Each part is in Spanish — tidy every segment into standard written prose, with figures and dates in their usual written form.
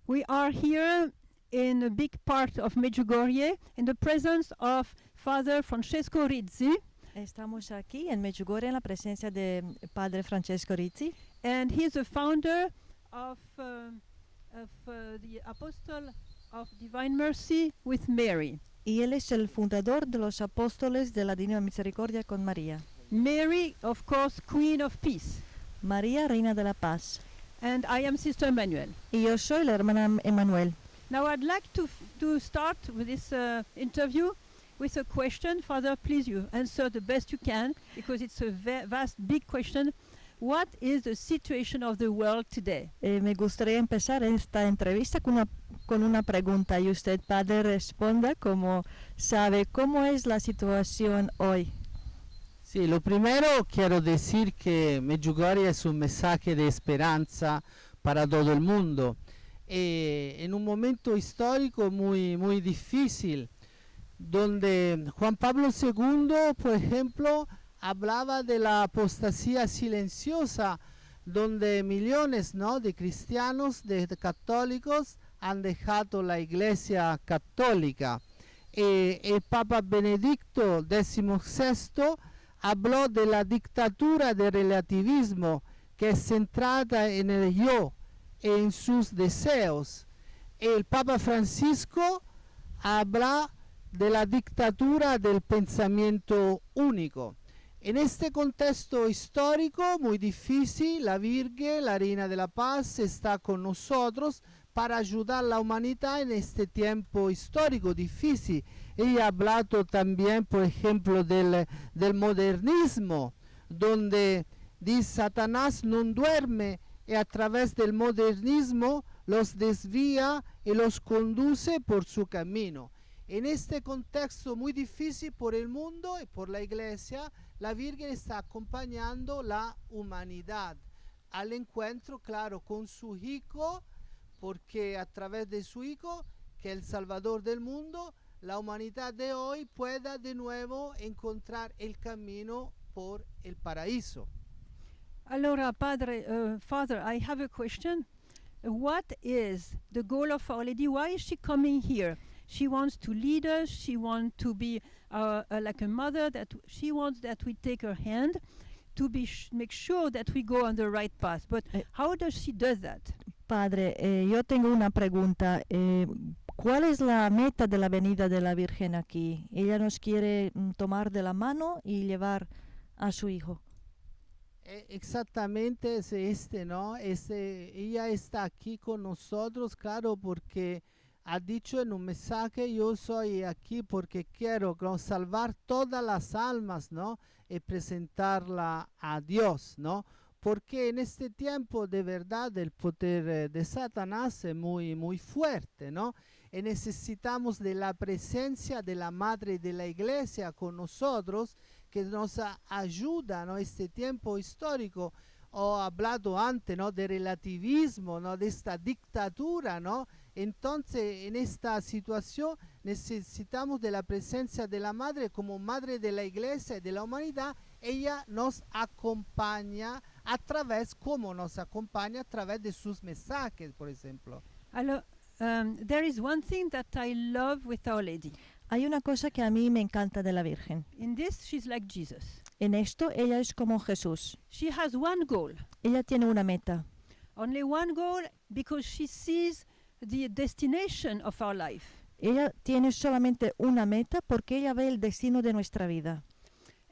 We are here in a big part of Medjugorje in the presence of Father Francesco Rizzi, Estamos aquí en Medjugorje en la presencia de Padre Francesco Rizzi. and he's the founder of the Apostle of Divine Mercy with Mary. Y él es el fundador de los apóstoles de la Divina Misericordia con María. Mary, of course, Queen of Peace. María, Reina de la Paz. And I am Sister Emmanuel. Y yo soy la hermana Emmanuel. Now I'd like to start with this interview with a question. Father, please you answer the best you can, because it's a vast, big question. What is the situation of the world today? Me gustaría empezar esta entrevista con una pregunta y usted, Padre, responda como sabe cómo es la situación hoy. Sí, lo primero quiero decir que Medjugorje es un mensaje de esperanza para todo el mundo. En un momento histórico muy difícil, donde Juan Pablo II, por ejemplo, hablaba de la apostasía silenciosa, donde millones, ¿no?, de cristianos, de católicos, han dejado la Iglesia católica. El Papa Benedicto XVI habló de la dictadura del relativismo, que es centrada en el yo, en sus deseos. El Papa Francisco habla de la dictadura del pensamiento único. En este contexto histórico muy difícil, la Virgen, la Reina de la Paz, está con nosotros para ayudar a la humanidad en este tiempo histórico difícil. Ella ha hablado también, por ejemplo, del modernismo, donde dice Satanás no duerme y a través del modernismo los desvía y los conduce por su camino. En este contexto muy difícil por el mundo y por la Iglesia, la Virgen está acompañando la humanidad al encuentro, claro, con su Hijo, porque a través de su Hijo, que es el Salvador del mundo, la humanidad de hoy pueda de nuevo encontrar el camino por el paraíso. Allora, Padre, Father, I have a question. What is the goal of Our Lady? Why is she coming here? She wants to lead us. She wants to be like a mother. That she wants that we take her hand to make sure that we go on the right path. But how does she do that? Padre, yo tengo una pregunta. ¿Cuál es la meta de la venida de la Virgen aquí? Ella nos quiere tomar de la mano y llevar a su Hijo. Exactamente es ¿no? Ella está aquí con nosotros, claro, porque ha dicho en un mensaje: yo soy aquí porque quiero salvar todas las almas, ¿no?, y presentarla a Dios, ¿no? Porque en este tiempo de verdad el poder de Satanás es muy fuerte, ¿no? Y necesitamos de la presencia de la Madre de la Iglesia con nosotros, que nos ayuda, ¿no?, este tiempo histórico. O hablado antes, ¿no?, de relativismo, ¿no?, de esta dictadura, ¿no? Entonces, en esta situación necesitamos de la presencia de la Madre como Madre de la Iglesia y de la humanidad. Ella nos acompaña a través de sus mensajes, por ejemplo. Alors, there is one thing that I love with Our Lady. Hay una cosa que a mí me encanta de la Virgen. In this, she's like Jesus. En esto, ella es como Jesús. She has one goal. Ella tiene una meta. Only one goal, because she sees the destination of our life. Ella tiene solamente una meta porque ella ve el destino de nuestra vida.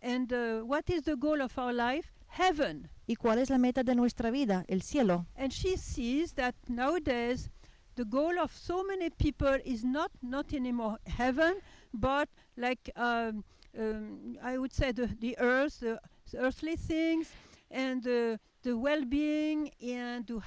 And what is the goal of our life? Heaven. ¿Y cuál es la meta de nuestra vida? El cielo. And she sees that nowadays the goal of so many people is not anymore heaven, but like I would say the earth, the earthly things, and the well-being, and to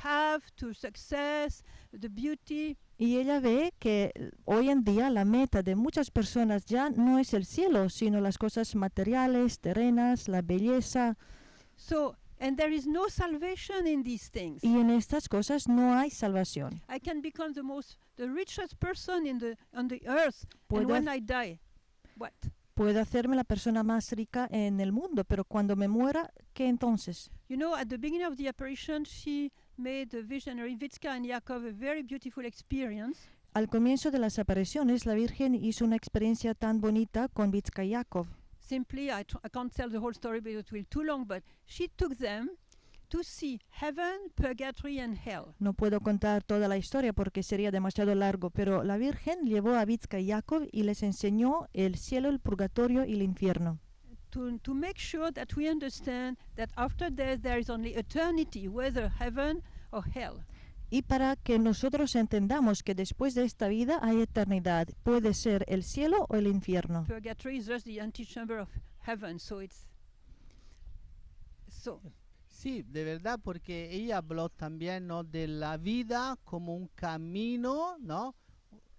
success, the beauty. Y ella ve que hoy en día la meta de muchas personas ya no es el cielo, sino las cosas materiales, terrenas, la belleza. So, and there is no salvation in these things. Y en estas cosas no hay salvación. I can become the richest person on the earth, and when I die, what? Puedo hacerme la persona más rica en el mundo, pero cuando me muera, ¿qué entonces? You know, at the beginning of the apparition, she made the visionary Vitska and Yaakov a very beautiful experience. Al comienzo de las apariciones, la Virgen hizo una experiencia tan bonita con Vitska y Jacob. Simply, I can't tell the whole story because it will be too long, but she took them to see heaven, purgatory, and hell. No puedo contar toda la historia porque sería demasiado largo, pero la Virgen llevó a Vitska y Jacob y les enseñó el cielo, el purgatorio y el infierno. To make sure that we understand that after death there is only eternity, whether heaven or hell. Y para que nosotros entendamos que después de esta vida hay eternidad, puede ser el cielo o el infierno. Purgatory is just the antechamber of heaven, so it's so. Sí, de verdad, porque ella habló también, ¿no?, de la vida como un camino, ¿no?,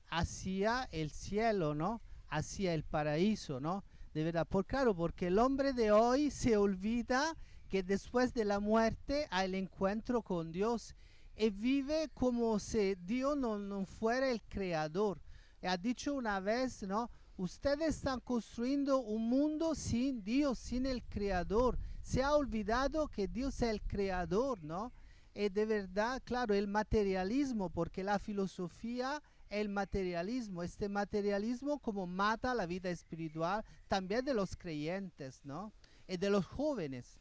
hacia el cielo, ¿no?, hacia el paraíso, ¿no? De verdad, porque el hombre de hoy se olvida que después de la muerte hay el encuentro con Dios y vive como si Dios no fuera el creador. Ha dicho una vez, ¿no?, ustedes están construyendo un mundo sin Dios, sin el creador. Se ha olvidado que Dios es el creador, ¿no? Y de verdad, claro, el materialismo, porque la filosofía es el materialismo. Este materialismo como mata la vida espiritual también de los creyentes, ¿no? Y de los jóvenes.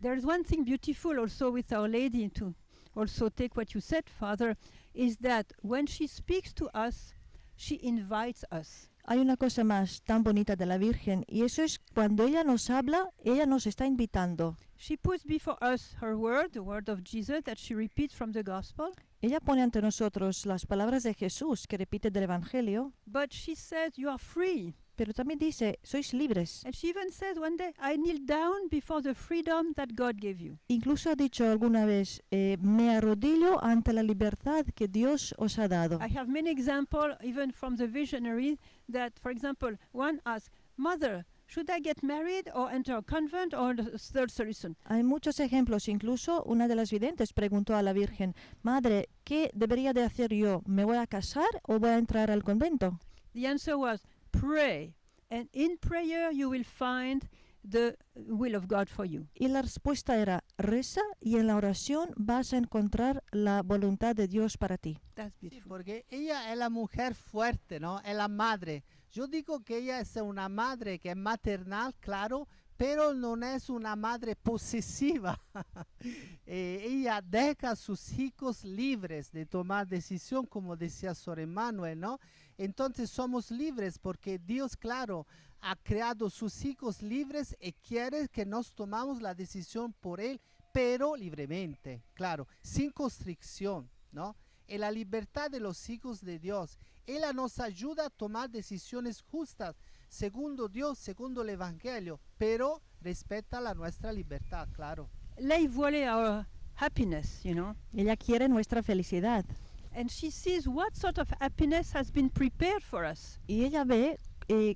There's one thing beautiful also with Our Lady, to also take what you said, Father, is that when she speaks to us, she invites us. Hay una cosa más tan bonita de la Virgen y eso es cuando ella nos habla, ella nos está invitando. She puts before us her word, the word of Jesus that she repeats from the gospel. Ella pone ante nosotros las palabras de Jesús que repite del Evangelio, But she says, you are free. pero también dice, sois libres. And she even says one day, I kneel down before the freedom that God gave you. Incluso ha dicho alguna vez, me arrodillo ante la libertad que Dios os ha dado. I have many examples, even from the visionary, that, for example, one asks, Mother, should I get married or enter a convent or the third solution? Hay muchos ejemplos, incluso una de las videntes preguntó a la Virgen, Madre, ¿qué debería de hacer yo? ¿Me voy a casar o voy a entrar al convento? The answer was, pray. And in prayer you will find the will of God for you. Y la respuesta era, reza y en la oración vas a encontrar la voluntad de Dios para ti. That's Sí, beautiful. porque ella es la mujer fuerte, ¿no? Es la madre. Yo digo que ella es una madre que es maternal, claro, pero no es una madre posesiva. Ella deja a sus hijos libres de tomar decisión, como decía Sor Emmanuel, ¿no? Entonces somos libres porque Dios, claro, ha creado sus hijos libres y quiere que nos tomamos la decisión por Él, pero libremente, claro, sin constricción, ¿no? En la libertad de los hijos de Dios. Ella nos ayuda a tomar decisiones justas, segundo Dios, segundo el Evangelio, pero respeta la nuestra libertad, claro. Lei vuole our happiness, you know. Ella quiere nuestra felicidad And she sees what sort of happiness has been prepared for us. y ella ve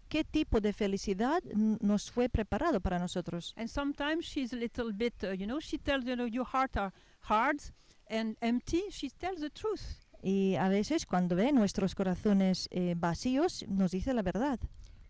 qué tipo de felicidad nos fue preparado para nosotros. And sometimes she's a little bit, she tells, your heart are hard and empty. She tells the truth. Y a veces cuando ve nuestros corazones vacíos, nos dice la verdad.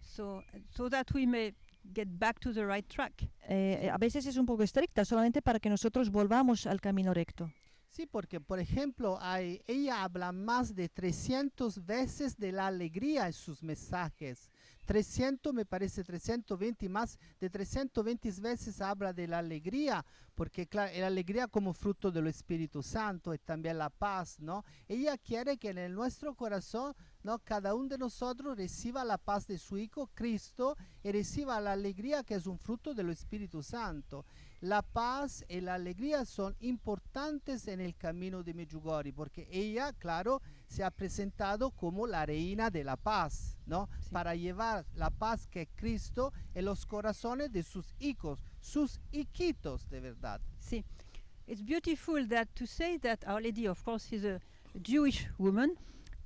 So that we may get back to the right track. A veces es un poco estricta, solamente para que nosotros volvamos al camino recto. Sí, porque por ejemplo, ella habla más de 300 veces de la alegría en sus mensajes. 300, me parece 320 más, de 320 veces habla de la alegría, porque claro, la alegría como fruto del Espíritu Santo y también la paz, ¿no? Ella quiere que en nuestro corazón, ¿no?, cada uno de nosotros reciba la paz de su Hijo Cristo y reciba la alegría que es un fruto del Espíritu Santo. La paz y la alegría son importantes en el camino de Medjugorje, porque ella, claro, se ha presentado como la reina de la paz, ¿no? Sí. Para llevar la paz que es Cristo en los corazones de sus hijos, sus hijitos de verdad. See, it's beautiful that to say that Our Lady, of course, is a Jewish woman.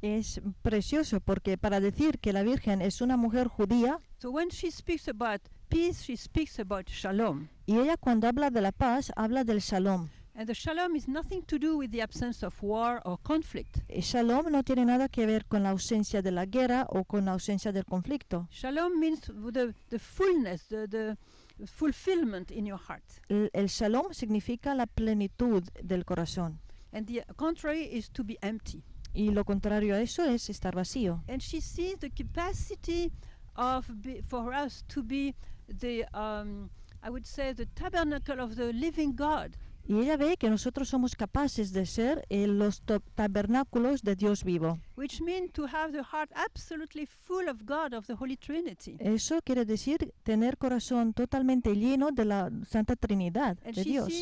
Es precioso porque para decir que la Virgen es una mujer judía, So when she speaks about peace, she speaks about shalom. y ella cuando habla de la paz, habla del shalom. And the shalom is nothing to do with the absence of war or conflict. Shalom no tiene nada que ver con la ausencia de la guerra o con la ausencia del conflicto. Shalom means the fullness, fulfillment in your heart. El shalom significa la plenitud del corazón. And the contrary is to be empty. Y lo contrario a eso es estar vacío. And she sees the capacity for us to be I would say, the tabernacle of the living God. Y ella ve que nosotros somos capaces de ser los tabernáculos de Dios vivo. Which means to have the heart absolutely full of God, of the Holy Trinity. Eso quiere decir tener corazón totalmente lleno de la Santa Trinidad And de Dios.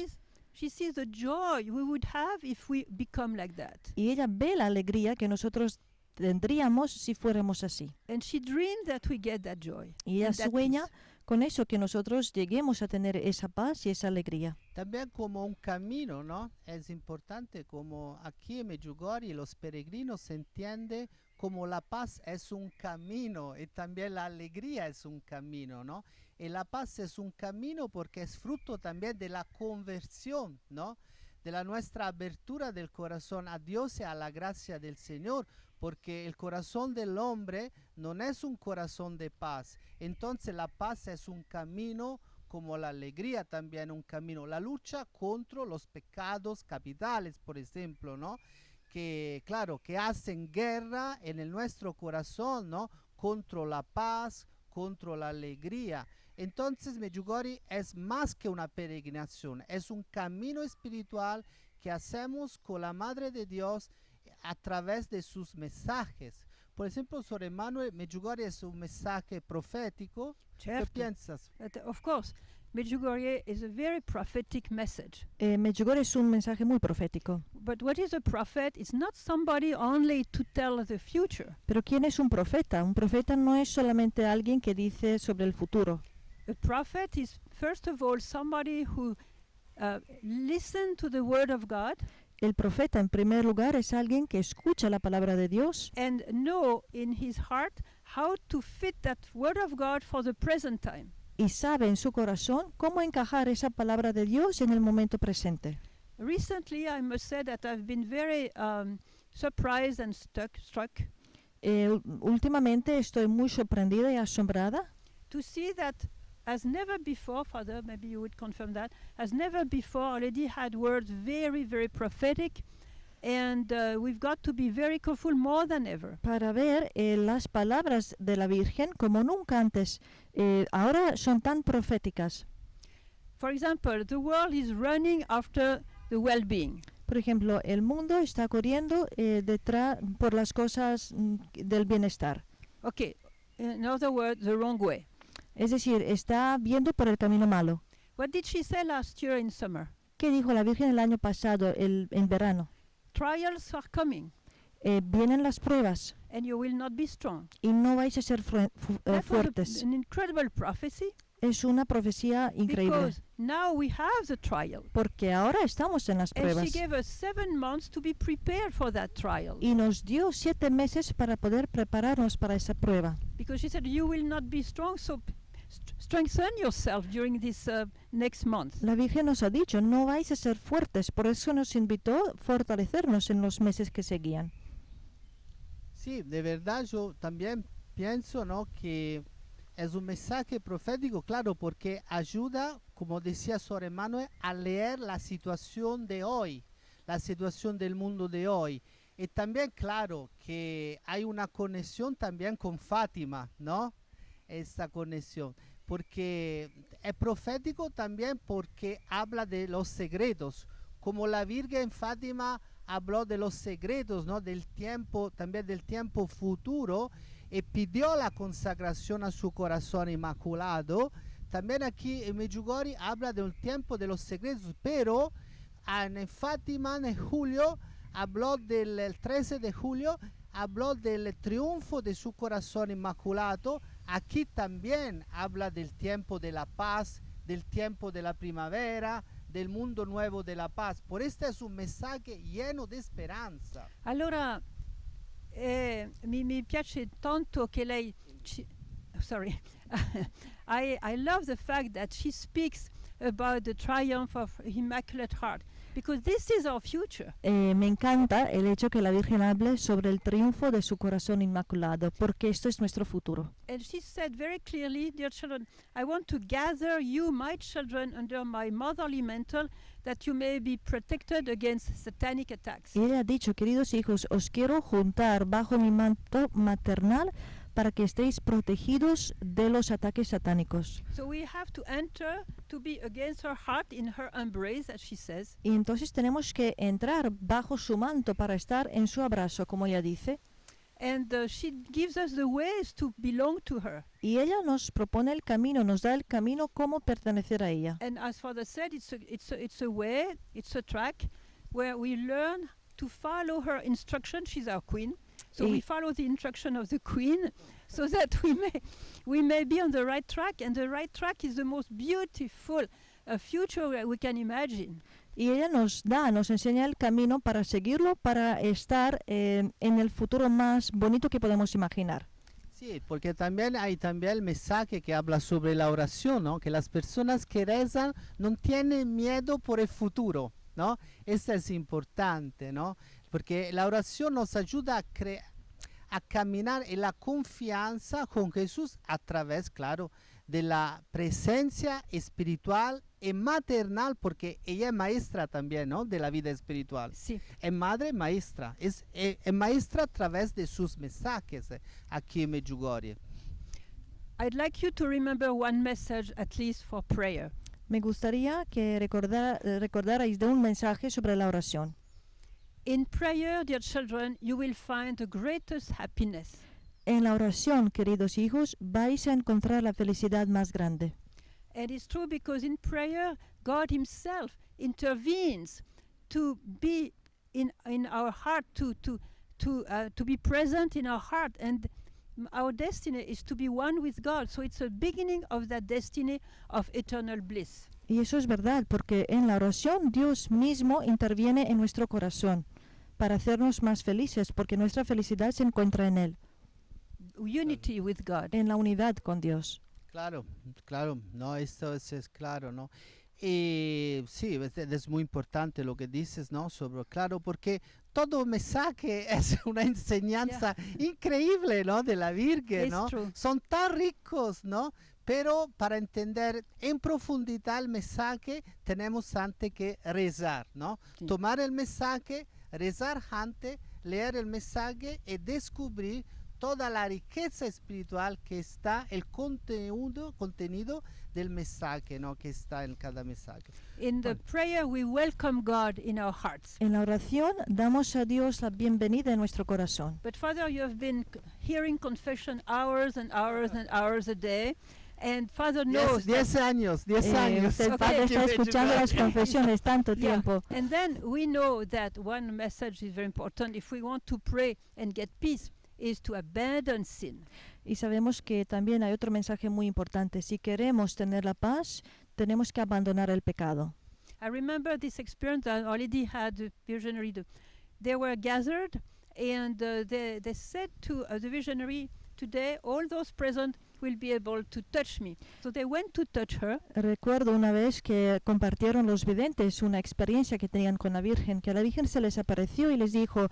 she sees the joy we would have if we become like that. Y ella ve la alegría que nosotros tendríamos si fuéramos así. And she dreams that we get that joy. Y ella and that sueña peace. con eso, que nosotros lleguemos a tener esa paz y esa alegría. También como un camino, ¿no? Es importante como aquí en Medjugorje los peregrinos se entiende como la paz es un camino y también la alegría es un camino, ¿no? Y la paz es un camino porque es fruto también de la conversión, ¿no? De la nuestra abertura del corazón a Dios y a la gracia del Señor, porque el corazón del hombre no es un corazón de paz. Entonces la paz es un camino, como la alegría también un camino. La lucha contra los pecados capitales, por ejemplo, ¿no? Que, claro, que hacen guerra en nuestro corazón, ¿no? Contra la paz, contra la alegría. Entonces Medjugorje es más que una peregrinación, es un camino espiritual que hacemos con la Madre de Dios a través de sus mensajes. Por ejemplo, Sor Emmanuel, Medjugorje es un mensaje profético. ¿Qué Certo. piensas? Of course, Medjugorje is a very prophetic message. Medjugorje es un mensaje muy profético. But what is a prophet? It's not somebody only to tell the future. Pero ¿quién es un profeta? Un profeta no es solamente alguien que dice sobre el futuro. A prophet is, first of all, somebody who listens to the word of God El profeta, en primer lugar, es alguien que escucha la palabra de Dios and know in his heart how to fit that word of God for the present time. y sabe en su corazón cómo encajar esa palabra de Dios en el momento presente. Recently, I must say that I've been very surprised and struck Últimamente estoy muy sorprendida y asombrada to see that as never before, Father, maybe you would confirm that, as never before already had words very, very prophetic, and we've got to be very careful more than ever. para ver las palabras de la Virgen como nunca antes. Ahora son tan proféticas. For example, the world is running after the well-being. Por ejemplo, el mundo está corriendo detrás por las cosas del bienestar. Okay, in other words, the wrong way. Es decir, está viendo por el camino malo. What did she say last year in summer? ¿Qué dijo la Virgen el año pasado, en verano? Trials are coming, Vienen las pruebas and you will not be strong. y no vais a ser That was fuertes. an incredible prophecy, Es una profecía increíble. because now we have the trial. Porque ahora estamos en las And pruebas. she gave us 7 months to be prepared for that trial. Y nos dio 7 meses para poder prepararnos para esa prueba. Because she said, you will not be strong, so strengthen yourself during this next month. La Virgen nos ha dicho, no vais a ser fuertes. Por eso nos invitó a fortalecernos en los meses que seguían. Sí, de verdad yo también pienso, ¿no? Que es un mensaje profético, claro, porque ayuda, como decía Sor Emmanuel, a leer la situación de hoy, la situación del mundo de hoy. Y también, claro, que hay una conexión también con Fátima, ¿no? Esta conexión. Porque es profético también porque habla de los secretos. Como la Virgen Fátima habló de los secretos, ¿no? Del tiempo, también del tiempo futuro, y pidió la consagración a su corazón inmaculado. También aquí en Medjugorje habla del tiempo de los secretos, pero en Fátima en julio habló del 13 de julio, habló del triunfo de su corazón inmaculado. Aquí también habla del tiempo de la paz, del tiempo de la primavera, del mundo nuevo de la paz. Por este es un mensaje lleno de esperanza. Allora, mi piace tanto che lei, sorry, I love the fact that she speaks about the triumph of Immaculate Heart. because this is our future. Me encanta el hecho que la Virgen hable sobre el triunfo de su corazón inmaculado, porque esto es nuestro futuro. And she said very clearly, dear children, I want to gather you, my children, under my motherly mantle, that you may be protected against satanic attacks. Y ella ha dicho, queridos hijos, os quiero juntar bajo mi manto maternal para que estéis protegidos de los ataques satánicos. So we have to enter to be against her heart, in her embrace, as she says. Y entonces tenemos que entrar bajo su manto para estar en su abrazo, como ella dice. And she gives us the ways to belong to her. Y ella nos propone el camino, nos da el camino cómo pertenecer a ella. And as Father said, it's a way, it's a track where we learn to follow her instruction. She's our queen. So we follow the instruction of the queen so that we may be on the right track. And the right track is the most beautiful future we can imagine. Y ella nos enseña el camino para seguirlo, para estar en el futuro más bonito que podemos imaginar. Sí, porque también hay el mensaje que habla sobre la oración, ¿no? Que las personas que rezan no tienen miedo por el futuro, ¿no? Eso es importante, ¿no? Porque la oración nos ayuda a caminar en la confianza con Jesús a través, claro, de la presencia espiritual y maternal, porque ella es maestra también, ¿no? De la vida espiritual. Sí. Es madre maestra, es maestra a través de sus mensajes aquí en Medjugorje. I'd like you to remember one message at least for prayer. Me gustaría que recordarais de un mensaje sobre la oración. In prayer, dear children, you will find the greatest happiness. En la oración, queridos hijos, vais a encontrar la felicidad más grande. And it's true because in prayer, God Himself intervenes to be in our heart, to be present in our heart, and our destiny is to be one with God. So it's a beginning of that destiny of eternal bliss. Y eso es verdad, porque en la oración Dios mismo interviene en nuestro corazón para hacernos más felices, porque nuestra felicidad se encuentra en Él, Unity with God. en la unidad con Dios. Claro, no, esto es claro, ¿no? Y sí, es muy importante lo que dices, ¿no? Claro, porque todo mensaje es una enseñanza increíble, ¿no? De la Virgen, ¿no? True. Son tan ricos, ¿no? Pero para entender en profundidad el mensaje tenemos antes que rezar, ¿no? Sí. Tomar el mensaje, rezar antes, leer el mensaje y descubrir toda la riqueza espiritual que está, el contenido del mensaje, ¿no? Que está en cada mensaje. In the prayer, we welcome God in our hearts. En la oración damos a Dios la bienvenida en nuestro corazón. But Father, you have been hearing confession hours and hours and hours a day. And Father knows 10 años. El Padre está escuchando las confesiones tanto Yeah. tiempo. And then we know that one message is very important. If we want to pray and get peace, is to abandon sin. Y sabemos que también hay otro mensaje muy importante. Si queremos tener la paz, tenemos que abandonar el pecado. I remember this experience that I already had the visionary. They were gathered and they said to the visionary, today all those present will be able to touch me. So they went to touch her. Recuerdo una vez que compartieron los videntes una experiencia que tenían con la Virgen, que a la Virgen se les apareció y les dijo,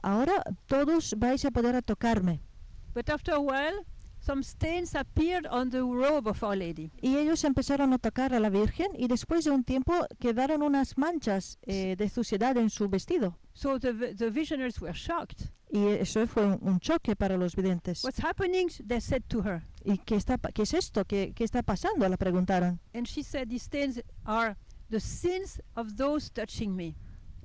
ahora todos vais a poder tocarme. But after a while, some stains appeared on the robe of Our Lady. Y ellos empezaron a tocar a la Virgen y después de un tiempo quedaron unas manchas de suciedad en su vestido. So the visionaries were shocked. Y eso fue un choque para los videntes. What's happening? They said to her. ¿Y qué es esto? ¿Qué está pasando? Le preguntaron. And she said, these stains are the sins of those touching me.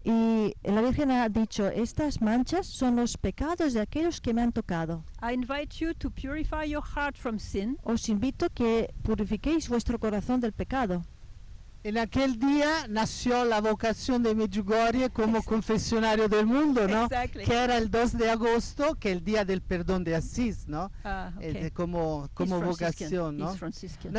Y la Virgen ha dicho, estas manchas son los pecados de aquellos que me han tocado. I invite you to purify your heart from sin. Os invito que purifiquéis vuestro corazón del pecado. En aquel día nació la vocación de Medjugorje como confesionario del mundo, ¿no? Exactly. Que era el 2 de agosto, que es el día del perdón de Asís, ¿no? Okay. Como vocación, ¿no? He's Franciscan.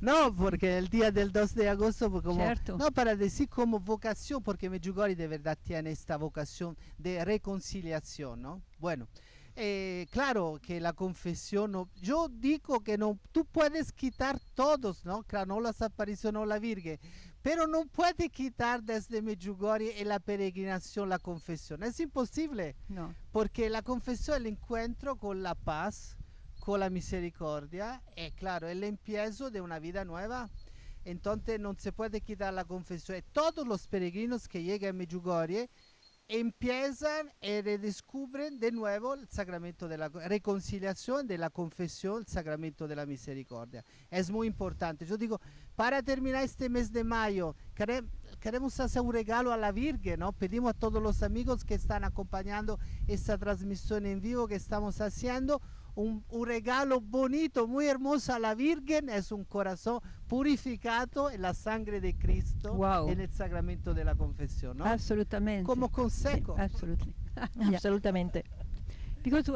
No, porque el día del 2 de agosto, Cierto. no, para decir como vocación, porque Medjugorje de verdad tiene esta vocación de reconciliación, ¿no? Bueno, Claro que la confesión, yo digo que no, tú puedes quitar todos, ¿no? Claro, no las apariciones, no la Virgen, pero no puede quitar desde Medjugorje y la peregrinación la confesión. Es imposible, No. porque la confesión es el encuentro con la paz, con la misericordia, y claro, el empiezo de una vida nueva. Entonces no se puede quitar la confesión. Y todos los peregrinos que llegan a Medjugorje empiezan y redescubren de nuevo el sacramento de la reconciliación, de la confesión, el sacramento de la misericordia. Es muy importante. Yo digo, para terminar este mes de mayo, queremos hacer un regalo a la Virgen, ¿no? Pedimos a todos los amigos que están acompañando esta transmisión en vivo que estamos haciendo, un regalo bonito, muy hermoso a la Virgen, es un corazón purificado en la sangre de Cristo, Wow. en el sacramento de la confesión, ¿no? Absolutamente. Como consejo. Absolutely. Yeah. Absolutamente. Because,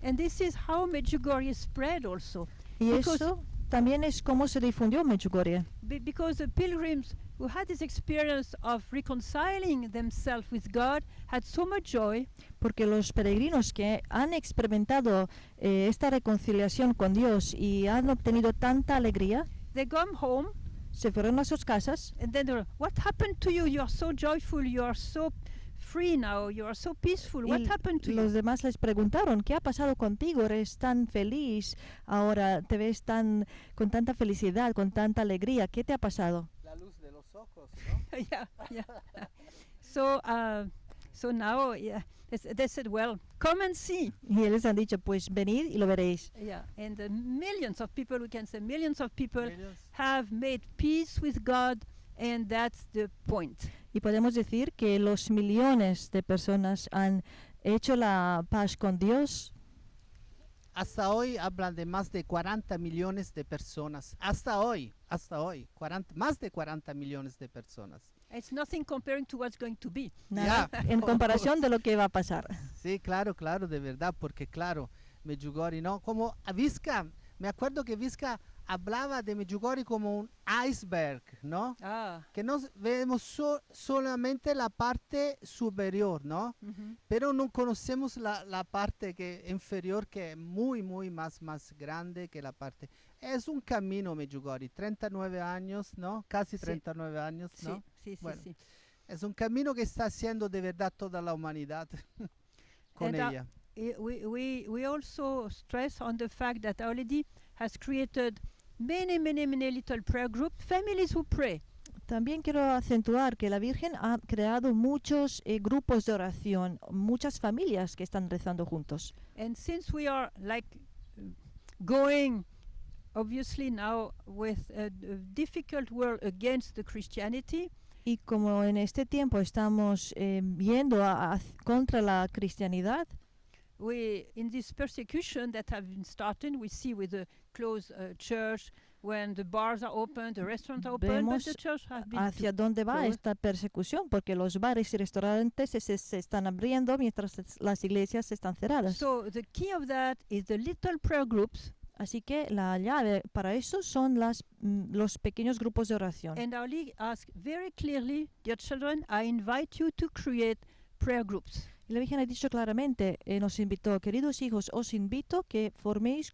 and this is how Medjugorje spread also. Y Because- eso también es como se difundió Medjugorje. Because the pilgrims who had this experience of reconciling themselves with God had so much joy. Porque los peregrinos que han experimentado esta reconciliación con Dios y han obtenido tanta alegría, They come home se fueron a sus casas and then they're, what happened to you? You are so joyful. You are so free now. You are so peaceful. What y happened to los you? demás les preguntaron, ¿qué ha pasado contigo? Eres tan feliz, ahora te ves con tanta felicidad, con tanta alegría. ¿Qué te ha pasado? La luz de los ojos, ¿no? Yeah. So now, they said, well, come and see. Y ellos han dicho, pues venid y lo veréis. Yeah, and millions of people, we can say millions of people Millions. have made peace with God, and that's the point. Y podemos decir que los millones de personas han hecho la paz con Dios. Hasta hoy hablan de más de 40 millones de personas. Hasta hoy, más de 40 millones de personas. It's nothing comparing to what's going to be. Nada, Ya. en comparación de lo que va a pasar. Sí, claro, de verdad, porque claro, Medjugorje, ¿no? Como a Vizca, me acuerdo que Vizca hablaba de Medjugorje como un iceberg, ¿no? Ah. Que no vemos solamente la parte superior, ¿no? Mhm. Pero no conocemos la parte inferior, que es muy más grande que la parte. Es un camino, Medjugorje, 39 años, ¿no? Casi Sí. 39 años, ¿no? Sí. Bueno. Es un camino que está haciendo de verdad toda la humanidad con And, ella. We also stress on the fact that Our Lady has created many little prayer groups, families who pray. También quiero acentuar que la Virgen ha creado muchos grupos de oración, muchas familias que están rezando juntos. And since we are going, obviously now with a difficult world against the Christianity, Y como en este tiempo estamos yendo contra la cristianidad, in this persecution that have been started, we see with the closed church, when the bars are open, the restaurants are open, but vemos the church has been hacia dónde va closed. esta persecución, porque los bares y restaurantes se están abriendo mientras las iglesias están cerradas. So the key of that is the little prayer groups. Así que la llave para eso son los pequeños grupos de oración. And Our Lady asked very clearly, dear children, I invite you to create prayer groups. Y la Virgen ha dicho claramente, nos invitó, queridos hijos, os invito que forméis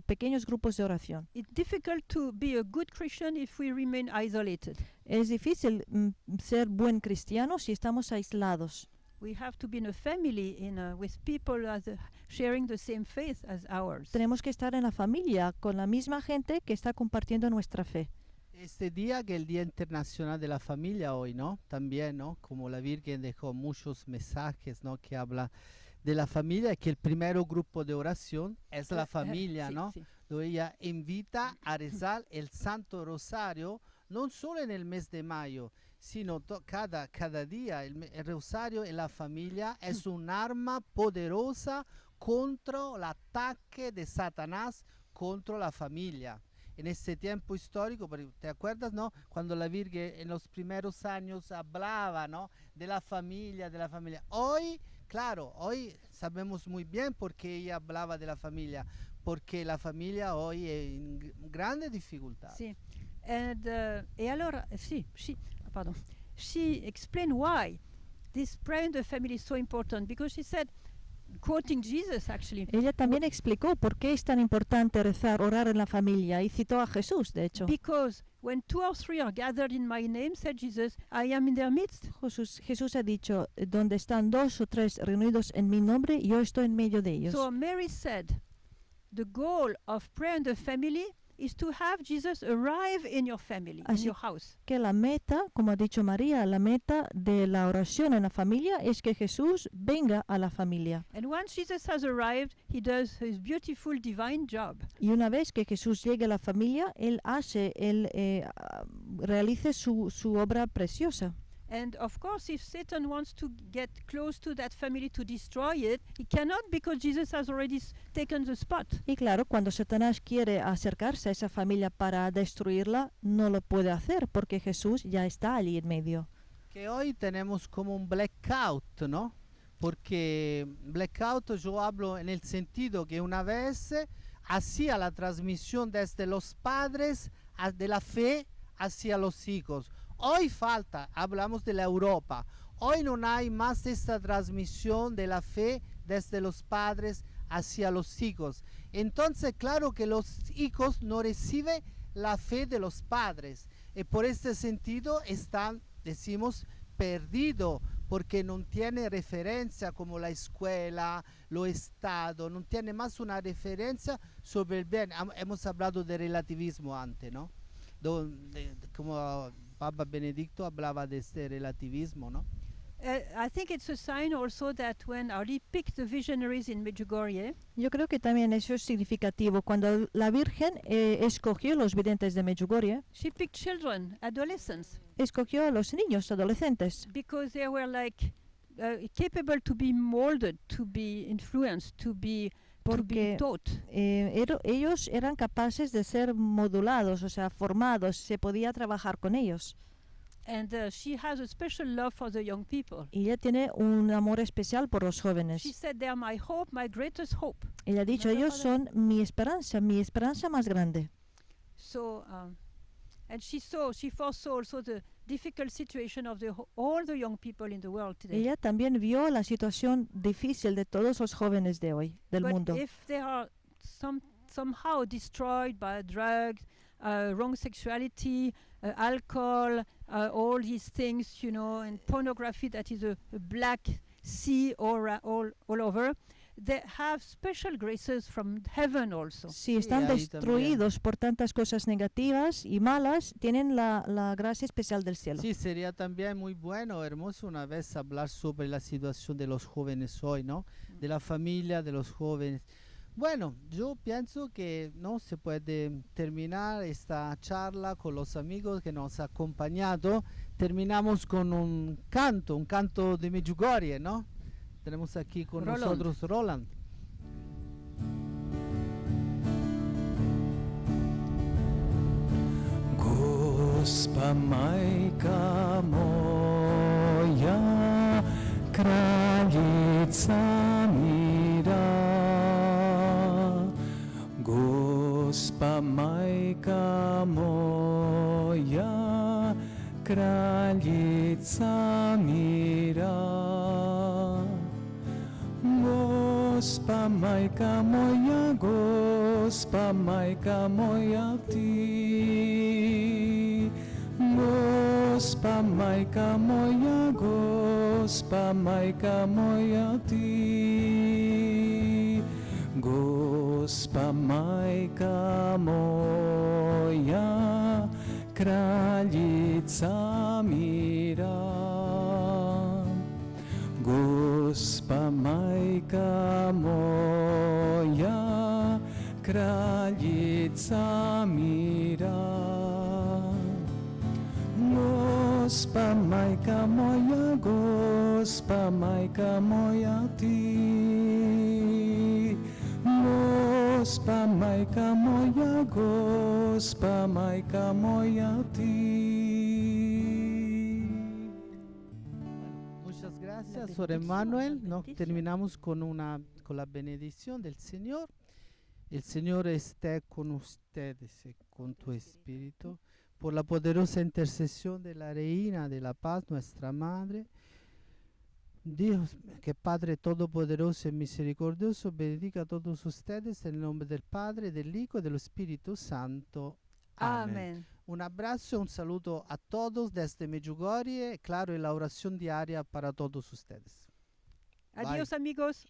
pequeños grupos de oración. It's difficult to be a good Christian if we remain isolated. Es difícil ser buen cristiano si estamos aislados. We have to be in a family, with people sharing the same faith as ours. Tenemos que estar en la familia con la misma gente que está compartiendo nuestra fe. Este día, que es el Día Internacional de la Familia hoy, ¿no? También, ¿no? Como la Virgen dejó muchos mensajes, ¿no? Que habla de la familia, que el primer grupo de oración es la familia, Sí, ¿no? sí. Donde ella invita a rezar el Santo Rosario, no solo en el mes de mayo, sino cada día. El rosario en la familia es un arma poderosa contra el ataque de Satanás contra la familia. En este tiempo histórico, ¿te acuerdas, no? Cuando la Virgen en los primeros años hablaba, ¿no? De la familia. Hoy, claro, hoy sabemos muy bien por qué ella hablaba de la familia, porque la familia hoy es en grande dificultad. Sí. And allora, she explained why this prayer in the family is so important, because she said quoting Jesus actually. Ella también explicó por qué es tan importante rezar, orar en la familia, y citó a Jesús, de hecho. Because when 2 or 3 are gathered in my name, said Jesus, I am in their midst. Jesús ha dicho, donde están 2 o 3 reunidos en mi nombre, yo estoy en medio de ellos. So Mary said, the goal of prayer in the family is to have Jesus arrive in your family, in Así your house. Que la meta, como ha dicho María, la meta de la oración en la familia es que Jesús venga a la familia. And once Jesus has arrived, he does his beautiful divine job. Y una vez que Jesús llegue a la familia, Él realice su obra preciosa. And of course, if Satan wants to get close to that family to destroy it, he cannot, because Jesus has already taken the spot. Y claro, cuando Satanás quiere acercarse a esa familia para destruirla, no lo puede hacer porque Jesús ya está allí en medio. Que hoy tenemos como un blackout, ¿no? Porque blackout yo hablo en el sentido que una vez hacía la transmisión desde los padres de la fe hacia los hijos. Hoy falta, hablamos de la Europa, hoy no hay más esta transmisión de la fe desde los padres hacia los hijos. Entonces, claro que los hijos no reciben la fe de los padres. Y por este sentido están, decimos, perdidos, porque no tiene referencia como la escuela, lo Estado, no tiene más una referencia sobre el bien. Hemos hablado de relativismo antes, ¿no? Como Papa Benedicto hablaba de este relativismo, ¿no? I think it's a sign also that when Ari picked the visionaries in Medjugorje, Yo creo que también eso es significativo. Cuando la Virgen escogió los videntes de Medjugorje, she picked children, adolescents, escogió a los niños adolescentes, because they were like capable to be molded, to be influenced, to be porque taught. ellos eran capaces de ser modulados, o sea, formados, se podía trabajar con ellos. And she has a special love for the young people. Y ella tiene un amor especial por los She jóvenes. said, they are my hope, my greatest hope. Ella ha dicho, ellos son mi esperanza más grande. So, and she foresaw also the difficult situation of all the young people in the world today. Ella también vio la situación difícil de todos los jóvenes de hoy, del But mundo. if they are somehow destroyed by drugs, wrong sexuality, alcohol, all these things, you know, and pornography, that is a black sea all over, they have special graces from heaven also. Si están ahí destruidos por tantas cosas negativas y malas, tienen la gracia especial del cielo. Sí, sería también muy bueno, hermoso una vez hablar sobre la situación de los jóvenes hoy, ¿no? De la familia, de los jóvenes. Bueno, yo pienso que no se puede terminar esta charla con los amigos que nos han acompañado. Terminamos con un canto de Medjugorje, ¿no? Tenemos aquí con Roland. nosotros Roland. Gospa majka moja, kraljica mira. Gospa majka moja, kraljica mira. Gospa majka moja ti. Gospa majka moja ti. Gospa majka moja, kraljica mira. Gospa majka moja, kraljica mira. Gospa majka moja ti. Gospa majka moja ti. Muchas gracias, La Sor bendición, Emmanuel. la ¿No? bendición. Terminamos con la bendición del Señor. El Señor esté con ustedes y con tu espíritu. Por la poderosa intercesión de la Reina de la Paz, nuestra Madre, Dios, que Padre Todopoderoso y Misericordioso, bendiga a todos ustedes en el nombre del Padre, del Hijo y del Espíritu Santo. Amén. Amen. Un abrazo, un saludo a todos desde Medjugorje, claro, y la oración diaria para todos ustedes. Bye. Adios, amigos.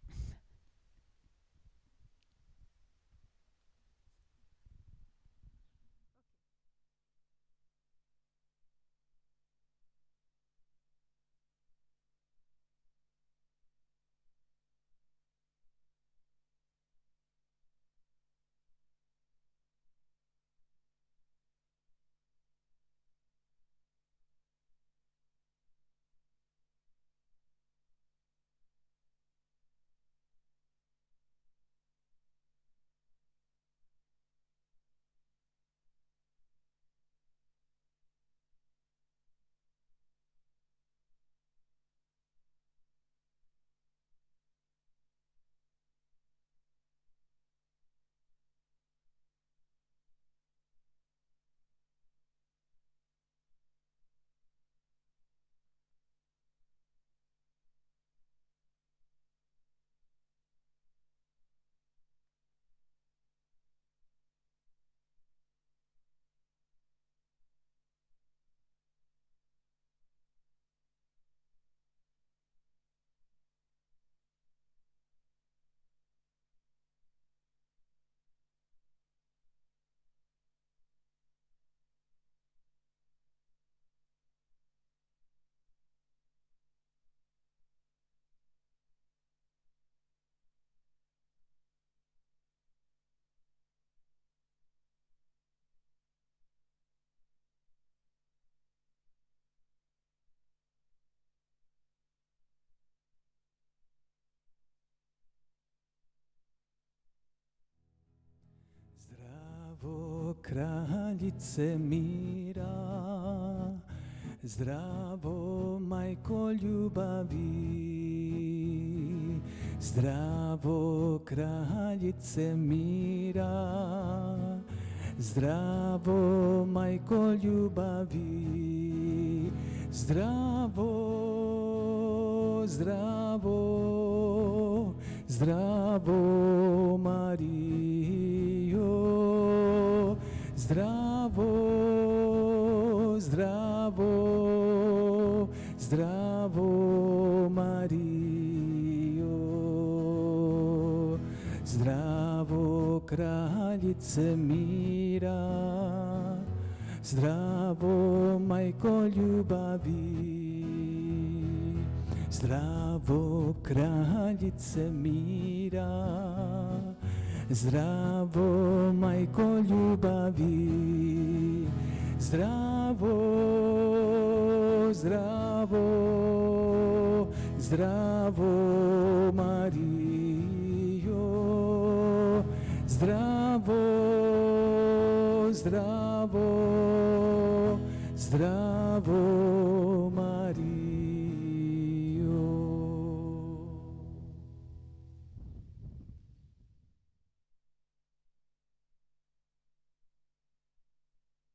Zdravo, kraljice mira, zdravo, majko ljubavi. Zdravo, kraljice mira, zdravo, majko ljubavi. Zdravo, zdravo, zdravo, Marijo. Zdravo, zdravo, zdravo, Marijo. Zdravo, kraljice mira, zdravo, majko ljubavi. Zdravo, kraljice mira, zdravo, majko ljubavi. Zdravo, zdravo, zdravo, Marijo. Zdravo, zdravo, zdravo, zdravo, Marijo. Zdravo, zdravo, zdravo, zdravo, Marijo. Zdravo, zdravo, zdravo, zdravo, Marijo. Zdravo, zdravo, zdravo, zdravo, Marijo. Zdravo, zdravo, zdravo, zdravo, Marijo. Zdravo, zdravo, zdravo, zdravo, Marijo. Zdravo, zdravo, zdravo, zdravo, Marijo.